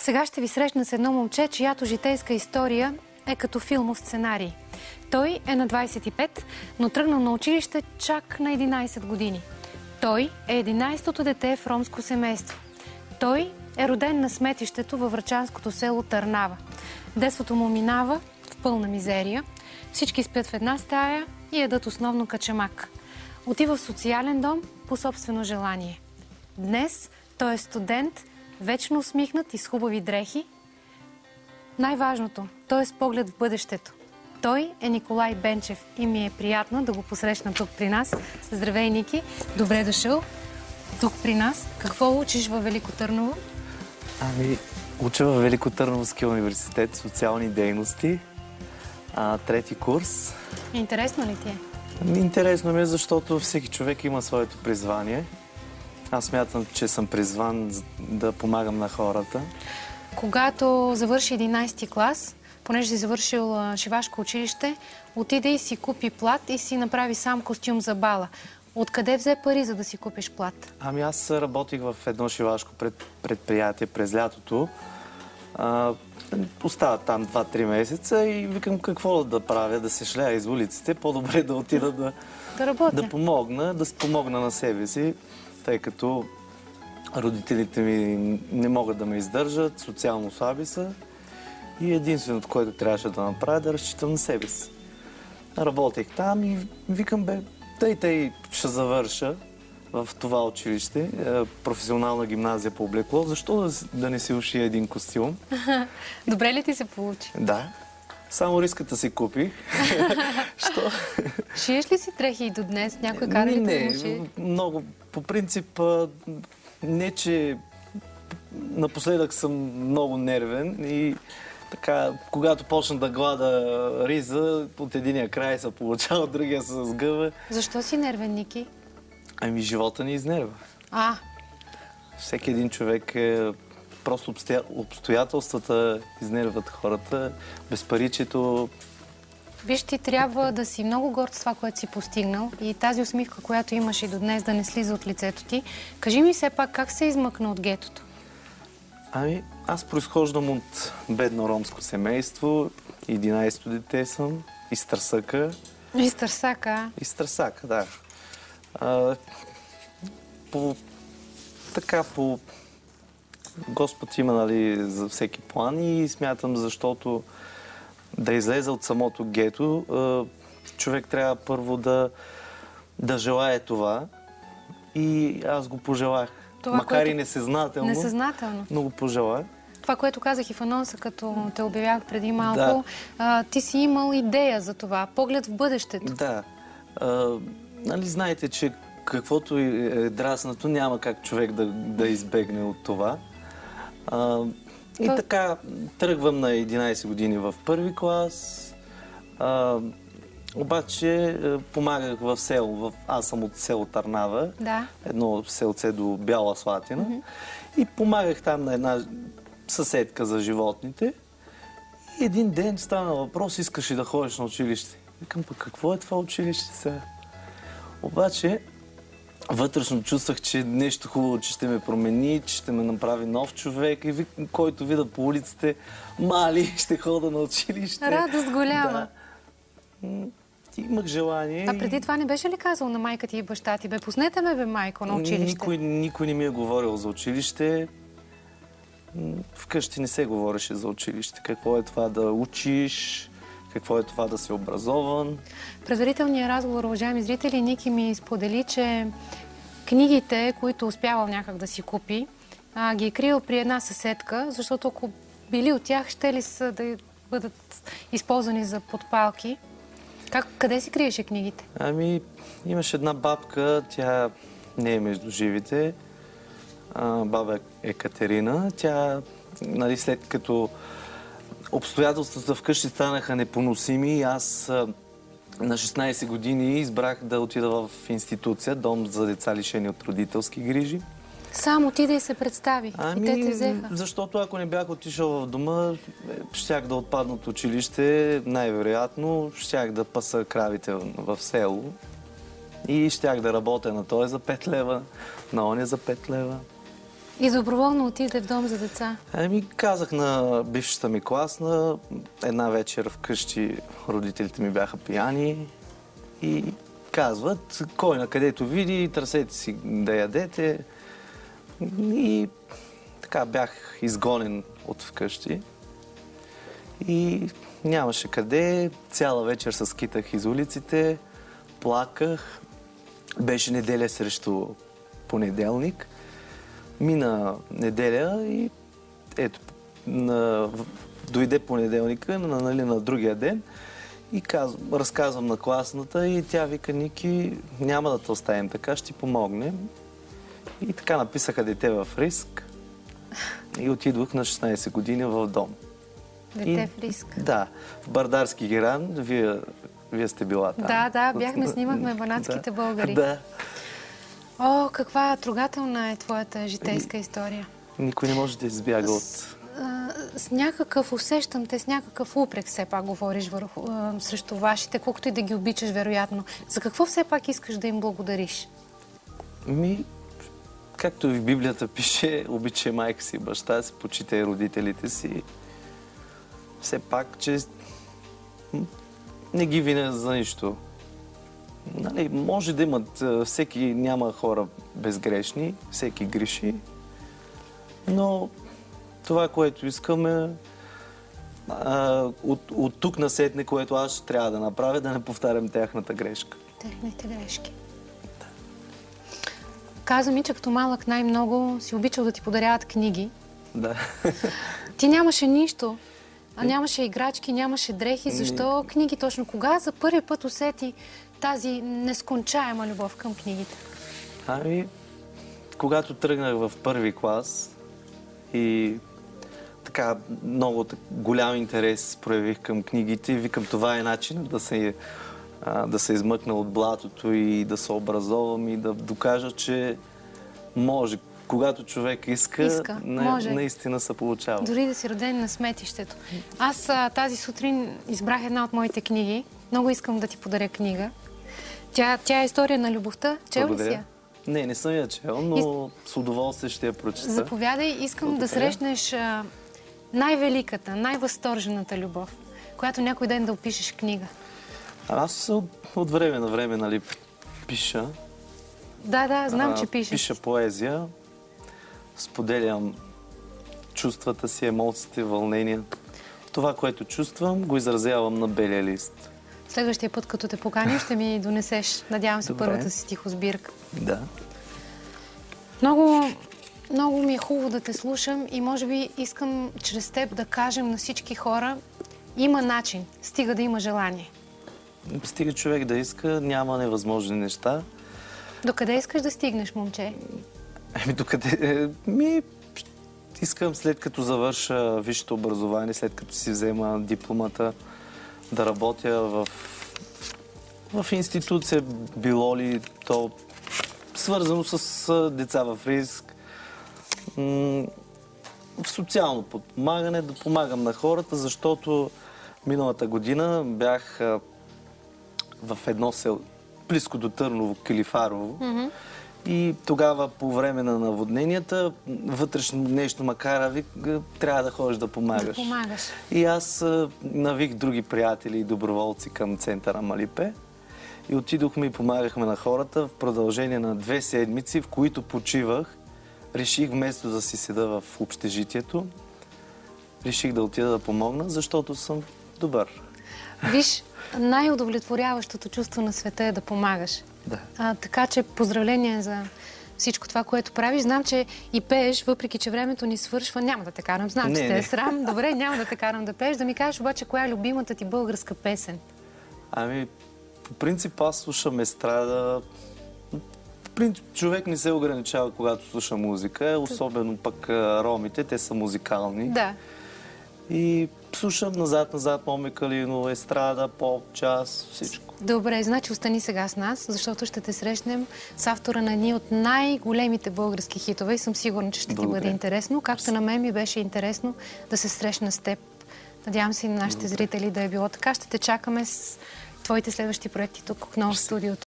Сега ще ви срещна с едно момче, чиято житейска история е като филмов сценарий. Той е на 25, но тръгнал на училище чак на 11 години. Той е 11-то дете в ромско семейство. Той е роден на сметището във врачанското село Търнава. Детството му минава в пълна мизерия. Всички спят в една стая и ядат основно качамак. Отива в социален дом по собствено желание. Днес той е студент, вечно усмихнат и с хубави дрехи. Най-важното, той е с поглед в бъдещето. Той е Николай Бенчев и ми е приятно да го посрещна тук при нас. Здравей, Ники! Добре дошъл тук при нас. Какво учиш във Велико Търново? Уча във Велико Търновски университет социални дейности. Трети курс. Интересно ли ти е? Интересно ми е, защото всеки човек има своето призвание. Аз смятам, че съм призван да помагам на хората. Когато завърши 11-ти клас, понеже си завършил шивашко училище, отиде и си купи плат и си направи сам костюм за бала. Откъде взе пари, за да си купиш плат? Аз работих в едно шивашко предприятие през лятото. Остава там 2-3 месеца и викам какво да правя, да се шляя из улиците. По-добре да отида да помогна на себе си, тъй като родителите ми не могат да ме издържат, социално слаби са и единственото, което трябваше да направя, да разчитам на себе си. Работех там и викам, тъй ще завърша в това училище, професионална гимназия по облекло. Защо да не си ушия един костюм? Добре ли ти се получи? Да. Само риската си купих. Що? Шиеш ли си дрехи и до днес? Някой кара ли да му шие? Много. По принцип, не че напоследък съм много нервен и така, когато почна да глада риза, от единия край се получава, от другия се сгъва. Защо си нервен, Ники? Живота ни изнерва. Всеки един човек е... Просто обстоятелствата изнерват хората, безпаричието. Виж, ти трябва да си много горд с това, което си постигнал и тази усмивка, която имаш и до днес, да не слиза от лицето ти. Кажи ми все пак, как се измъкна от гетото? Аз произхождам от бедно ромско семейство, 11-то дете съм, из Търсака. Из Търсака? Из Търсака, да. По Господ има, за всеки план и смятам, защото да излезе от самото гето, човек трябва първо да желае това и аз го пожелах. Макар и несъзнателно, но го пожелах. Това, което казах и в анонса, като те обявях преди малко, ти си имал идея за това, поглед в бъдещето. Да. Знаете, че каквото е драснато, няма как човек да избегне от това. И така, тръгвам на 11 години в първи клас. Обаче помагах в село. Аз съм от село Търнава, едно селце до Бяла Слатина. И помагах там на една съседка за животните. И един ден стана въпрос, искаш ли да ходиш на училище. Викам, какво е това училище сега? Обаче вътрешно чувствах, че нещо хубаво, че ще ме промени, че ще ме направи нов човек и който вида по улиците, мали, ще хода на училище. Радост голяма. Да. Имах желание. А преди това не беше ли казал на майка ти и баща ти? Пуснете ме, майко, на училище. Никой не ми е говорил за училище. Вкъщи не се говореше за училище. Какво е това да учиш, какво е това да си образован. Предварителният разговор, уважаеми зрители, Ники ми сподели, че книгите, които успявал някак да си купи, ги е криел при една съседка, защото ако били от тях, ще ли са да бъдат използвани за подпалки. Къде си криеше книгите? Имаше една бабка, тя не е между живите. Баба Екатерина. Тя, след като обстоятелствата вкъщи станаха непоносими, аз на 16 години избрах да отида в институция, дом за деца лишени от родителски грижи. Сам отида и се представи. И те те взеха. Защото ако не бях отишъл в дома, щях да отпадна от училище, най-вероятно щях да паса кравите в село и щях да работя на този за 5 лева, на оня за 5 лева. И доброволно отиде в дом за деца? Ами казах на бившата ми класна, една вечер вкъщи родителите ми бяха пияни и казват, кой на където види, търсете си да ядете. И така бях изгонен от вкъщи. И нямаше къде. Цяла вечер се скитах из улиците, плаках. Беше неделя срещу понеделник. Мина неделя и ето, дойде понеделника, на другия ден и разказвам на класната и тя вика, Ники, няма да те оставим така, ще ти помогнем. И така написаха дете в риск и отидох на 16 години в дом. Дете в риск? Да, в Бърдарски геран, вие сте била там. Да, бяхме, снимахме банатските българи. Да. О, каква трогателна е твоята житейска история. Никой не може да избяга от... С някакъв, усещам те, с някакъв упрек все пак говориш срещу вашите, колкото и да ги обичаш, вероятно. За какво все пак искаш да им благодариш? Както и в Библията пише, обичай майка си и баща си, почитай родителите си. Все пак, че не ги виня за нищо. Нали, може да имат, всеки няма хора безгрешни, всеки греши, но това, което искаме, от тук насетне, което аз трябва да направя, да не повтарям тяхната грешка. Техните грешки. Да. Каза ми, че като малък най-много си обичал да ти подаряват книги. Да. Ти нямаше нищо. Нямаше играчки, нямаше дрехи. Защо книги точно? Кога за първи път усети тази нескончаема любов към книгите? Когато тръгнах в първи клас и така много голям интерес проявих към книгите, викам, това е начин да се измъкна от блатото и да се образовам и да докажа, че може. Когато човек иска, наистина се получава. Дори да си роден на сметището. Аз тази сутрин избрах една от моите книги. Много искам да ти подаря книга. Тя е история на любовта. Чел ли си я? Не съм я чел, но с удоволствие ще я прочета. Заповядай, искам да срещнеш най-великата, най-възторжената любов, която някой ден да опишеш книга. Аз от време на време, пиша. Да, знам, че пишеш. Пиша поезия. Споделям чувствата си, емоциите, вълнения. Това, което чувствам, го изразявам на белия лист. Следващия път, като те поканим, ще ми донесеш, надявам се, първата си стихосбирка. Да. Много ми е хубаво да те слушам и може би искам чрез теб да кажем на всички хора, има начин, стига да има желание. Стига човек да иска, няма невъзможни неща. Докъде искаш да стигнеш, момче? Докъде... Искам след като завърша висшето образование, след като си взема дипломата, да работя в институция, било ли то свързано с деца в риск, в социално подпомагане, да помагам на хората, защото миналата година бях в едно село, близко до Търново, Килифарово. И тогава по време на наводненията, вътрешно нещо макар, трябва да ходиш да помагаш. Да помагаш. И аз навих други приятели и доброволци към центъра Малипе. И отидохме и помагахме на хората в продължение на 2 седмици, в които почивах. Реших вместо да си седа в общежитието, реших да отида да помогна, защото съм добър. Виж, най-удовлетворяващото чувство на света е да помагаш. Да. Така че поздравления за всичко това, което правиш. Знам, че и пееш, въпреки че времето ни свършва. Няма да те карам, знам, че те е срам. Добре, няма да те карам да пееш. Да ми кажеш обаче, коя е любимата ти българска песен? По принцип аз слушам естрада. По принцип човек не се ограничава, когато слуша музика. Особено пък ромите, те са музикални. Да. И слушам назад, Моми Калинова, естрада, поп, джаз, всичко. Добре, значи остани сега с нас, защото ще те срещнем с автора на едни от най-големите български хитове и съм сигурна, че ще ти бъде интересно. Както на мен ми беше интересно да се срещна с теб. Надявам се и на нашите зрители да е било така. Ще те чакаме с твоите следващи проекти тук отново в студиото.